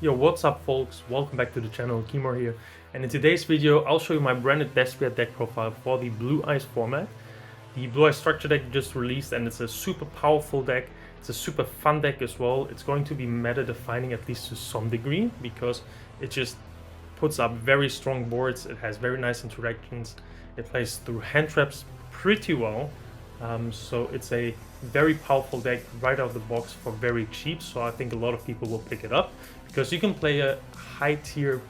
Yo, what's up folks? Welcome back to the channel, Kimor here. And in today's video, I'll show you my branded Despia deck profile for the Blue Eyes format. The Blue Eyes structure deck just released and it's a super powerful deck. It's a super fun deck as well. It's going to be meta defining at least to some degree because it just puts up very strong boards. It has very nice interactions. It plays through hand traps pretty well. So it's a very powerful deck right out of the box for very cheap. So I think a lot of people will pick it up because you can play a high tier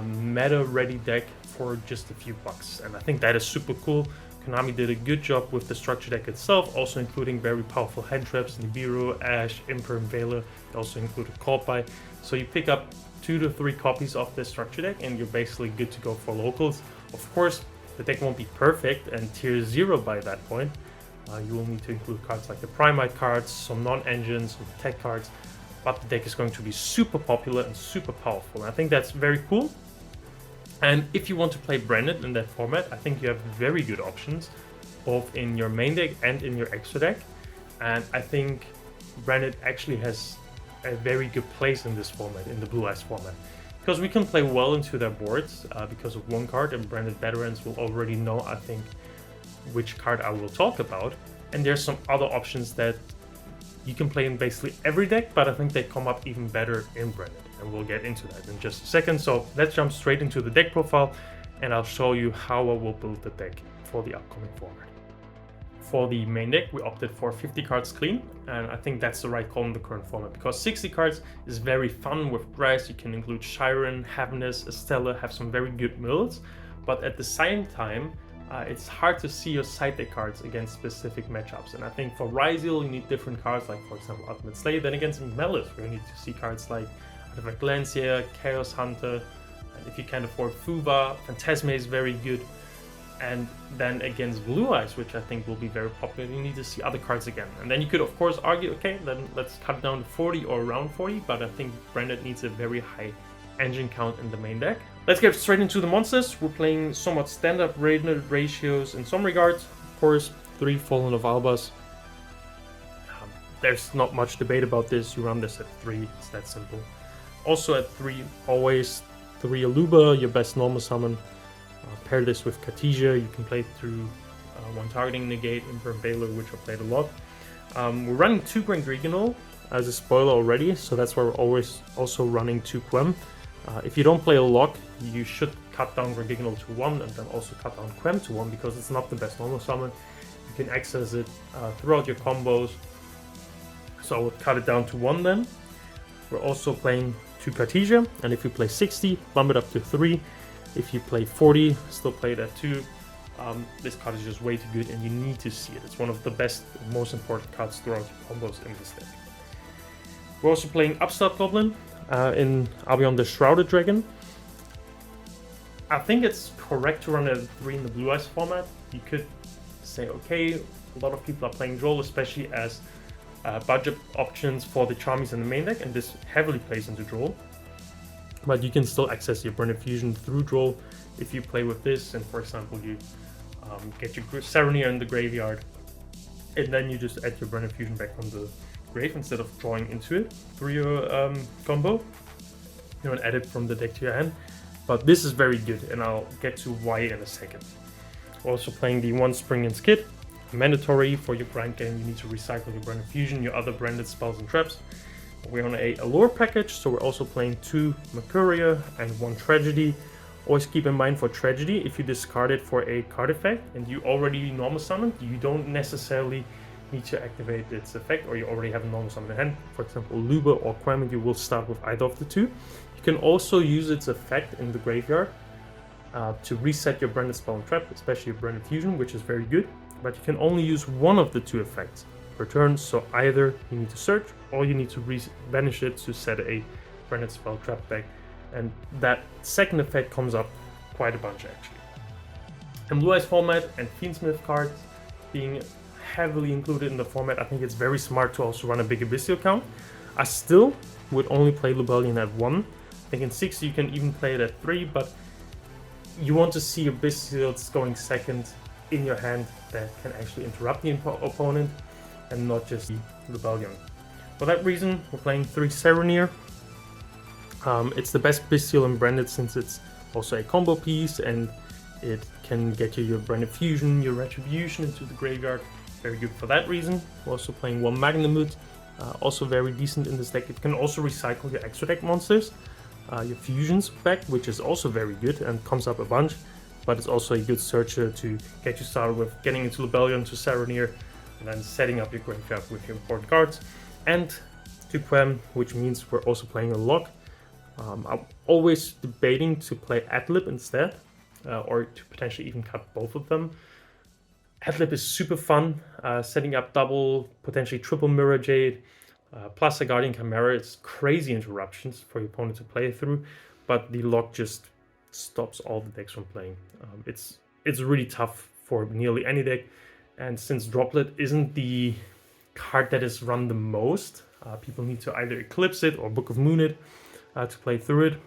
meta ready deck for just a few bucks. And I think that is super cool. Konami did a good job with the structure deck itself, also including very powerful hand traps, Nibiru, Ash, Imper, and Veiler. It also included Caught By. So you pick up 2 to 3 copies of this structure deck and you're basically good to go for locals. Of course, the deck won't be perfect and tier 0 by that point. You will need to include cards like the Primite cards, some non-engines, some tech cards, but the deck is going to be super popular and super powerful. I think that's very cool. And if you want to play branded in that format, I think you have very good options, both in your main deck and in your extra deck. And I think branded actually has a very good place in this format, in the Blue Eyes format. Because we can play well into their boards because of one card, and branded veterans will already know, I think, which card I will talk about. And there's some other options that you can play in basically every deck, but I think they come up even better in branded, and we'll get into that in just a second. So let's jump straight into the deck profile and I'll show you how I will build the deck for the upcoming format. For the main deck, we opted for 50 cards clean, and I think that's the right call in the current format because 60 cards is very fun with grass. You can include Chiron, Heaviness, Estella, have some very good mills, but at the same time, it's hard to see your side deck cards against specific matchups. And I think for Ryzeal, you need different cards, like for example Ultimate Slayer. Then against Melis, you need to see cards like Glacier, Chaos Hunter, and if you can afford Fuva, Phantasme is very good. And then against Blue Eyes, which I think will be very popular, you need to see other cards again. And then you could of course argue, okay, then let's cut down to 40 or around 40, but I think Branded needs a very high engine count in the main deck. Let's get straight into the monsters. We're playing somewhat standard branded ratios in some regards. Of course, 3 Fallen of Albas. There's not much debate about this. You run this at 3, it's that simple. Also at 3, always 3 Aluba, your best normal summon. Pair this with Cartesia, you can play through 1 targeting negate, Imper and Veiler, which I played a lot. We're running 2 Grand Reginal as a spoiler already, so that's why we're always also running 2 Quem. If you don't play a lock, you should cut down Grand Reginal to 1 and then also cut down Quem to 1 because it's not the best normal summon. You can access it throughout your combos, so I would cut it down to 1 then. We're also playing 2 Cartesia, and if you play 60, bump it up to 3. If you play 40, still play it at 2. This card is just way too good and you need to see it. It's one of the best, most important cards throughout your combos in this deck. We're also playing Upstart Goblin in Albion the Shrouded Dragon. I think it's correct to run it at 3 in the Blue Eyes format. You could say, okay, a lot of people are playing Droll, especially as budget options for the Charmies in the main deck, and this heavily plays into Droll. But you can still access your Branded Fusion through Droll if you play with this, and for example you get your Serenir in the graveyard, and then you just add your Branded Fusion back from the grave instead of drawing into it through your combo. You don't add it from the deck to your hand, but this is very good, and I'll get to why in a second. We're also playing the 1 Spring and Skid. Mandatory for your grind game, you need to recycle your Branded Fusion, your other branded spells and traps. We're on a Allure package, so we're also playing 2 Mercuria and 1 Tragedy. Always keep in mind for Tragedy, if you discard it for a card effect and you already normal summon, you don't necessarily need to activate its effect, or you already have a normal summon in hand. For example, Luba or Quem, you will start with either of the 2. You can also use its effect in the graveyard to reset your branded spell and trap, especially your Branded Fusion, which is very good. But you can only use one of the 2 effects per turn, so either you need to search or you need to banish it to set a branded spell trap back, and that second effect comes up quite a bunch actually. In Blue Eyes format and Fiendsmith cards being heavily included in the format, I think it's very smart to also run a big Abyssal count. I still would only play Lubellion at 1. I think in 6 you can even play it at 3, but you want to see Abyssals going second in your hand that can actually interrupt the opponent and not just the Rebellion. For that reason, we're playing 3 Serenir, It's the best bestial in branded since it's also a combo piece, and it can get you your branded fusion, your retribution into the graveyard. Very good for that reason. We're also playing one Magnamut, also very decent in this deck. It can also recycle your extra deck monsters, your fusions back, which is also very good and comes up a bunch. But it's also a good searcher to get you started with getting into Rebellion to Saronir, and then setting up your graveyard with your important cards. And to Quem, which means we're also playing a lock. I'm always debating to play Adlib instead, or to potentially even cut both of them. Adlib is super fun, setting up double, potentially triple Mirror Jade, plus a Guardian Chimera. It's crazy interruptions for your opponent to play through, but the lock just stops all the decks from playing. It's really tough for nearly any deck, and since Droplet isn't the card that is run the most, people need to either Eclipse it or Book of Moon it to play through it,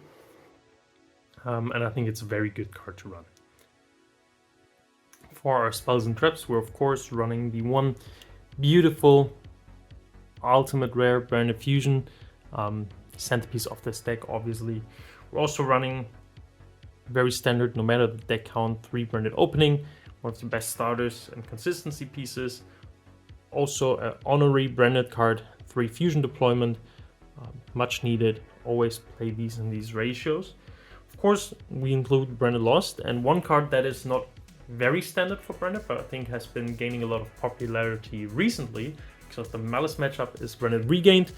and I think it's a very good card to run. For our spells and traps, we're of course running the one beautiful ultimate rare Branded Fusion, centerpiece of this deck obviously. We're also running very standard, no matter the deck count, 3 Branded Opening, one of the best starters and consistency pieces. Also an honorary branded card, 3 Fusion Deployment, much needed. Always play these in these ratios. Of course, we include Branded Lost, and one card that is not very standard for Branded, but I think has been gaining a lot of popularity recently because the Malice matchup, is Branded Regained.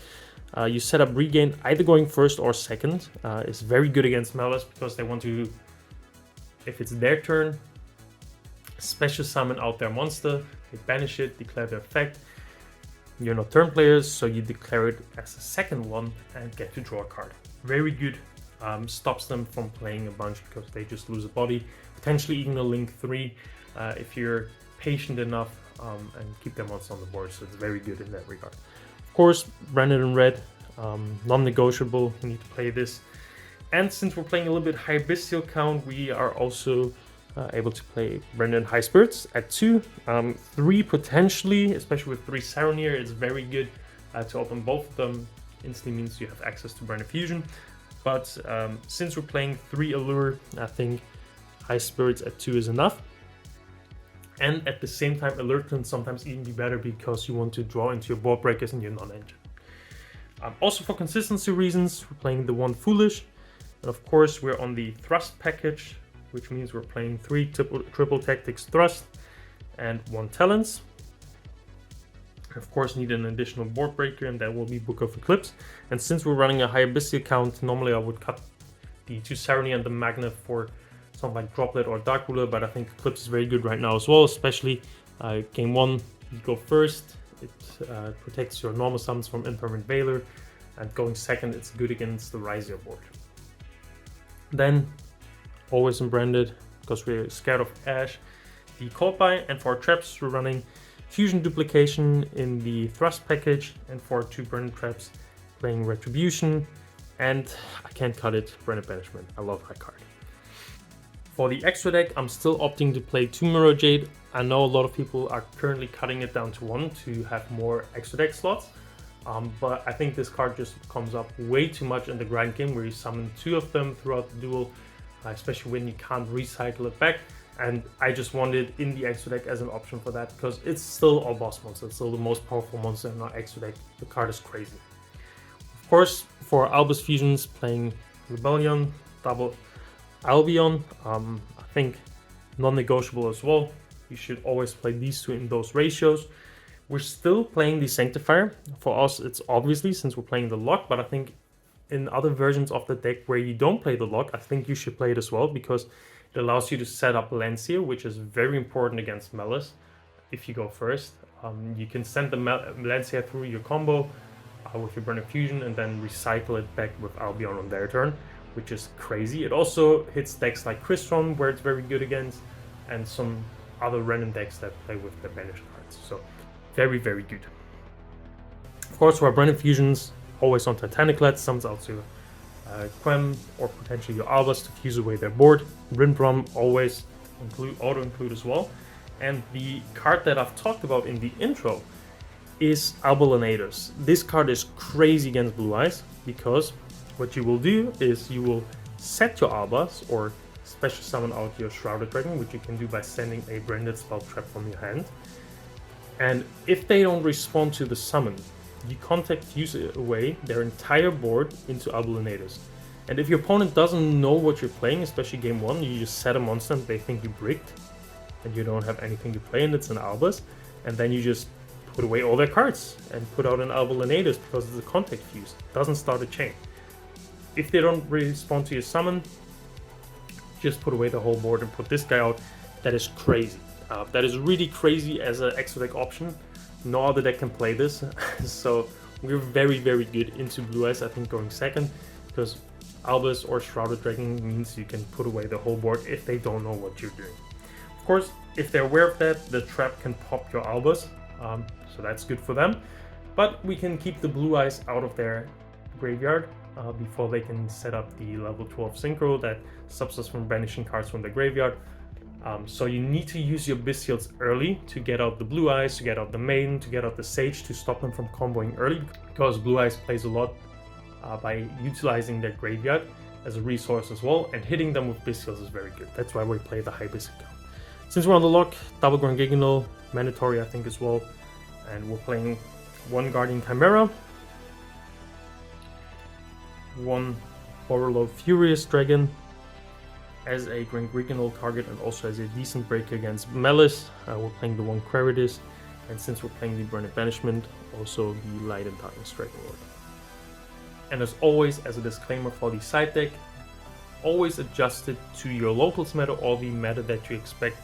You set up Regained either going first or second. It's very good against Malice because they want to, if it's their turn, special summon out their monster, they banish it, declare the effect. You're not turn players, so you declare it as a second one and get to draw a card. Very good. Stops them from playing a bunch because they just lose a body. Potentially even a Link 3 if you're patient enough and keep their monsters on the board, so it's very good in that regard. Of course, Branded in red, non-negotiable, you need to play this. And since we're playing a little bit higher bestial count, we are also able to play Branded High Spirits at 2. 3 potentially, especially with 3 Saronir, it's very good to open both of them. Instantly means you have access to Branded Fusion. But since we're playing 3 Allure, I think High Spirits at 2 is enough. And at the same time, Allure can sometimes even be better because you want to draw into your board breakers and your non-engine. Also for consistency reasons, we're playing the 1 Foolish. And of course, we're on the Thrust package, which means we're playing 3 triple Tactics Thrust and 1 Talents. Of course, need an additional board breaker, and that will be Book of Eclipse. And since we're running a higher bestial count, normally I would cut the 2 Saronir and the Magna for something like Droplet or Dark Ruler, but I think Eclipse is very good right now as well, especially game 1, you go first, it protects your normal summons from Impermanent Veiler, and going second, it's good against the Rizia board. Then, always in Branded, because we're scared of Ash, the Cold Buy, and for our traps, we're running Fusion Duplication in the Thrust package, and for 2 Branded traps, playing Retribution, and I can't cut it, Branded Banishment. I love that card. For the extra deck, I'm still opting to play 2 Mirror Jade. I know a lot of people are currently cutting it down to 1 to have more extra deck slots, but I think this card just comes up way too much in the grind game where you summon 2 of them throughout the duel, especially when you can't recycle it back. And I just wanted in the extra deck as an option for that because it's still our boss monster. It's still the most powerful monster in our extra deck. The card is crazy. Of course, for Albus Fusions, playing Rebellion, double Albion, I think non-negotiable as well. You should always play these 2 in those ratios. We're still playing the Sanctifier. For us, it's obviously since we're playing the lock, but I think in other versions of the deck where you don't play the lock, I think you should play it as well because it allows you to set up Lancia, which is very important against Malice if you go first. You can send the Lancia through your combo with your Branded Fusion and then recycle it back with Albion on their turn, which is crazy. It also hits decks like Crystron, where it's very good against, and some other random decks that play with the banished cards. So very, very good. Of course, for our Branded Fusions, always on Titaniclad, summons out to Quem or potentially your Albus to fuse away their board. Rinbrom always auto-include as well. And the card that I've talked about in the intro is Albulinators. This card is crazy against Blue Eyes because what you will do is you will set your Albas or special summon out your Shrouded Dragon, which you can do by sending a branded spell trap from your hand. And if they don't respond to the summon, you fuse away their entire board into Albulinatus. And if your opponent doesn't know what you're playing, especially game 1, you just set a monster and they think you bricked, and you don't have anything to play and it's an Albus, and then you just put away all their cards and put out an Albulinatus because it's a contact fuse. It doesn't start a chain. If they don't respond to your summon, just put away the whole board and put this guy out. That is crazy. That is really crazy as an extra deck option. No other deck can play this. So we're very, very good into Blue Eyes, I think, going second, because Albus or Shrouded Dragon means you can put away the whole board if they don't know what you're doing. Of course, if they're aware of that, the trap can pop your Albus, so that's good for them. But we can keep the Blue Eyes out of their graveyard before they can set up the level 12 Synchro that stops us from banishing cards from the graveyard. So you need to use your Bestials early to get out the Blue Eyes, to get out the Maiden, to get out the Sage, to stop them from comboing early, because Blue Eyes plays a lot by utilizing their graveyard as a resource as well, and hitting them with Bestials is very good. That's why we play the high Bestial count. Since we're on the lock, double Grangignal, mandatory I think as well, and we're playing one Guardian Chimera, one Borrello Furious Dragon as a Grangignal target and also as a decent break against Malice. We're playing the one Queritus, and since we're playing the Burning Banishment, also the Light and Darkness Dragon Lord. And as always, as a disclaimer for the side deck, always adjust it to your locals meta or the meta that you expect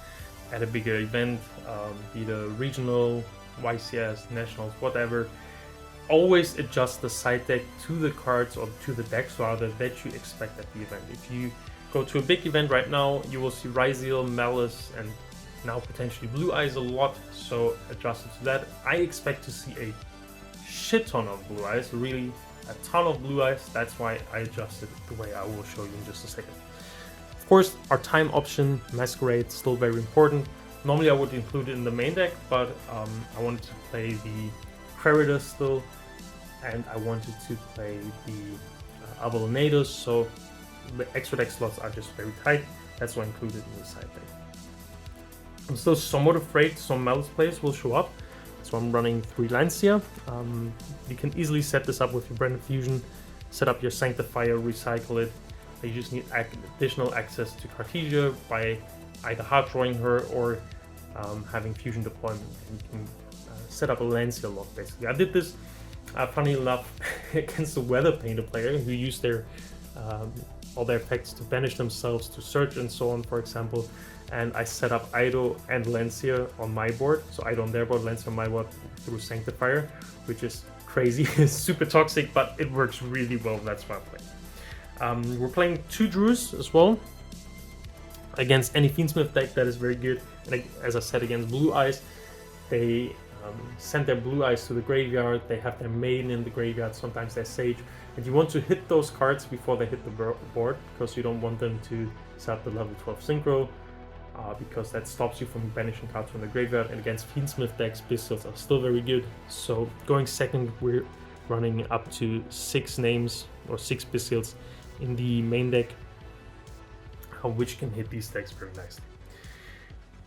at a bigger event, be it a regional, YCS, nationals, whatever. Always adjust the side deck to the cards, or to the decks rather, that you expect at the event. If you go to a big event right now, you will see Ryzeal, Malice, and now potentially Blue Eyes a lot, so adjust it to that. I expect to see a shit ton of Blue Eyes, really a ton of Blue Eyes. That's why I adjusted the way I will show you in just a second. Of course, our time option, Masquerade, still very important. Normally I would include it in the main deck, but I wanted to play the Queritus still, and I wanted to play the Albulinatus, so the extra deck slots are just very tight. That's why I included in the side deck. I'm still somewhat afraid some Malice players will show up, so I'm running 3 Lancia. You can easily set this up with your Branded Fusion, set up your Sanctifier, recycle it. You just need additional access to Cartesia by either hard drawing her or having Fusion deployment, and you can set up a Lancia lock basically. I did this, funny enough, against the Weather Painter player who used their all their effects to banish themselves, to search and so on, for example. And I set up Ido and Lancia on my board, so Ido on their board, Lancia on my board through Sanctifier, which is crazy. It's super toxic, but it works really well. That's why I'm playing. We're playing 2 Druids as well against any Fiendsmith deck that is very good. And as I said, against Blue Eyes, they send their Blue Eyes to the graveyard. They have their Maiden in the graveyard, sometimes their Sage, and you want to hit those cards before they hit the board, because you don't want them to set up the level 12 Synchro, because that stops you from banishing cards from the graveyard. And against Fiendsmith decks, Bestials are still very good. So going second, we're running up to 6 names or 6 Bestials in the main deck, which can hit these decks very nicely.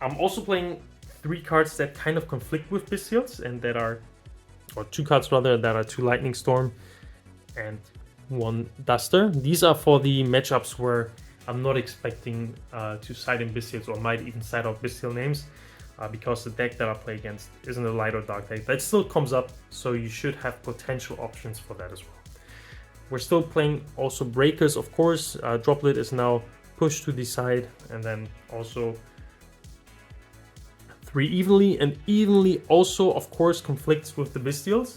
I'm also playing 3 cards that kind of conflict with Bestials, and that are, or 2 cards rather, that are 2 Lightning Storm and 1 Duster. These are for the matchups where I'm not expecting to side in Bestials, or might even side out Bestial names, because the deck that I play against isn't a light or dark deck. That still comes up, so you should have potential options for that as well. We're still playing also Breakers, of course. Droplet is now pushed to the side, and then also 3 Evenly, and Evenly also of course conflicts with the Bestials,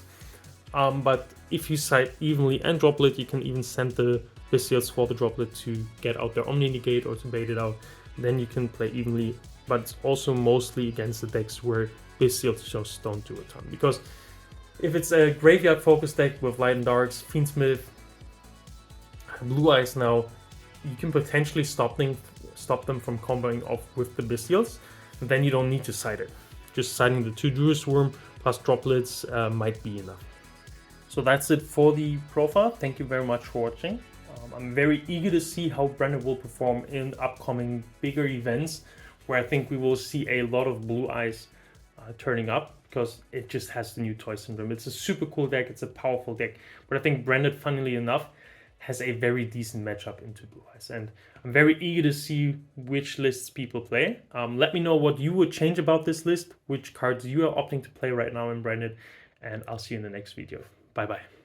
but if you side Evenly and Droplet, you can even send the Bestials for the Droplet to get out their Omni Negate or to bait it out. Then you can play Evenly, but it's also mostly against the decks where Bestials just don't do a ton, because if it's a graveyard focused deck with Light and Darks, Fiendsmith, Blue Eyes now, you can potentially stop them from comboing off with the Bestials, and then you don't need to side it. Just siding the 2 Druid Swarm plus Droplets might be enough. So that's it for the profile. Thank you very much for watching. I'm very eager to see how Branded will perform in upcoming bigger events, where I think we will see a lot of Blue Eyes turning up, because it just has the new Toy Syndrome. It's a super cool deck, it's a powerful deck, but I think Branded, funnily enough, has a very decent matchup into Blue Eyes, and I'm very eager to see which lists people play. Let me know what you would change about this list, which cards you are opting to play right now in Branded, and I'll see you in the next video. Bye bye.